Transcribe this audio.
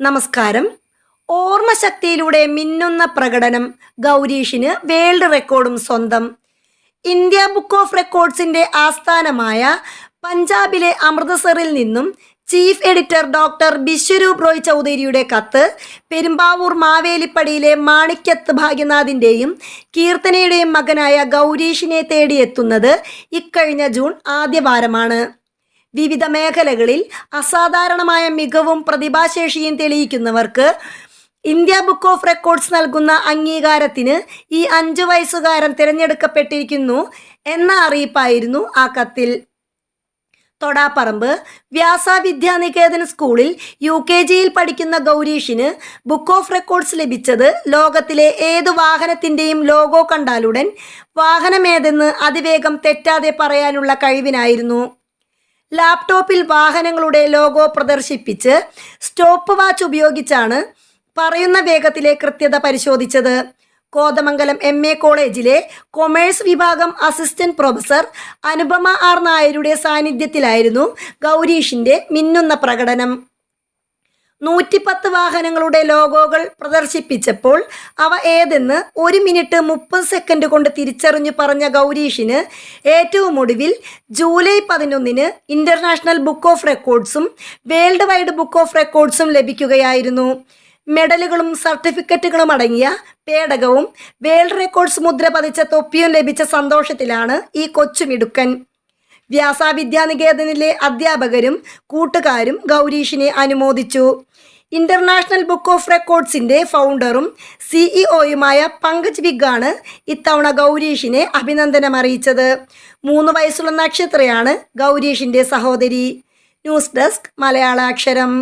നമസ്കാരം. ഓർമ്മശക്തിയിലൂടെ മിന്നുന്ന പ്രകടനം, ഗൗരീഷിന് വേൾഡ് റെക്കോർഡും സ്വന്തം. ഇന്ത്യ ബുക്ക് ഓഫ് റെക്കോർഡ്സിന്റെ ആസ്ഥാനമായ പഞ്ചാബിലെ അമൃത്സറിൽ നിന്നും chief editor doctor Biswaroop Roy ചൗധരിയുടെ കത്ത് പെരുമ്പാവൂർ മാവേലിപ്പടിയിലെ മാണിക്യത്ത് ഭാഗ്യനാഥിൻ്റെയും കീർത്തനയുടെയും മകനായ ഗൗരീഷിനെ തേടിയെത്തുന്നത് ഇക്കഴിഞ്ഞ ജൂൺ ആദ്യവാരമാണ്. വിവിധ മേഖലകളിൽ അസാധാരണമായ മികവും പ്രതിഭാശേഷിയും തെളിയിക്കുന്നവർക്ക് ഇന്ത്യ ബുക്ക് ഓഫ് റെക്കോർഡ്സ് നൽകുന്ന അംഗീകാരത്തിന് ഈ 5 വയസ്സുകാരൻ തിരഞ്ഞെടുക്കപ്പെട്ടിരിക്കുന്നു എന്ന അറിയിപ്പായിരുന്നു ആ കത്തിൽ. തൊടാപ്പറമ്പ് വ്യാസ വിദ്യാനികേതൻ സ്കൂളിൽ UKGയിൽ പഠിക്കുന്ന ഗൗരീഷിന് ബുക്ക് ഓഫ് റെക്കോർഡ്സ് ലഭിച്ചത് ലോകത്തിലെ ഏതു വാഹനത്തിൻ്റെയും ലോഗോ കണ്ടാലുടൻ വാഹനമേതെന്ന് അതിവേഗം തെറ്റാതെ പറയാനുള്ള കഴിവിനായിരുന്നു. ലാപ്ടോപ്പിൽ വാഹനങ്ങളുടെ ലോഗോ പ്രദർശിപ്പിച്ച് സ്റ്റോപ്പ് വാച്ച് ഉപയോഗിച്ചാണ് പറയുന്ന വേഗത്തിലെ കൃത്യത പരിശോധിച്ചത്. കോതമംഗലം MA കോളേജിലെ കൊമേഴ്സ് വിഭാഗം അസിസ്റ്റന്റ് പ്രൊഫസർ അനുപമ R നായരുടെ സാന്നിധ്യത്തിലായിരുന്നു ഗൗരീഷിൻ്റെ മിന്നുന്ന പ്രകടനം. 110 വാഹനങ്ങളുടെ ലോഗോകൾ പ്രദർശിപ്പിച്ചപ്പോൾ അവ ഏതെന്ന് 1 മിനിറ്റ് 30 സെക്കൻഡ് കൊണ്ട് തിരിച്ചറിഞ്ഞു പറഞ്ഞ ഗൗരീഷിന് ഏറ്റവും ഒടുവിൽ ജൂലൈ 11 ഇന്റർനാഷണൽ ബുക്ക് ഓഫ് റെക്കോർഡ്സും വേൾഡ് വൈഡ് ബുക്ക് ഓഫ് റെക്കോർഡ്സും ലഭിക്കുകയായിരുന്നു. മെഡലുകളും സർട്ടിഫിക്കറ്റുകളും അടങ്ങിയ പേടകവും വേൾഡ് റെക്കോർഡ്സ് മുദ്ര പതിച്ച തൊപ്പിയും ലഭിച്ച സന്തോഷത്തിലാണ് ഈ കൊച്ചുമിടുക്കൻ. വ്യാസ വിദ്യാനികേതനിലെ അധ്യാപകരും കൂട്ടുകാരും ഗൗരീഷിനെ അനുമോദിച്ചു. ഇന്റർനാഷണൽ ബുക്ക് ഓഫ് റെക്കോർഡ്സിന്റെ ഫൗണ്ടറും CEO-യുമായ പങ്കജ് വിഗാണ് ഇത്തവണ ഗൗരീഷിനെ അഭിനന്ദനം അറിയിച്ചത്. 3 വയസ്സുള്ള നക്ഷത്രയാണ് ഗൗരീഷിന്റെ സഹോദരി. News desk മലയാളാക്ഷരം.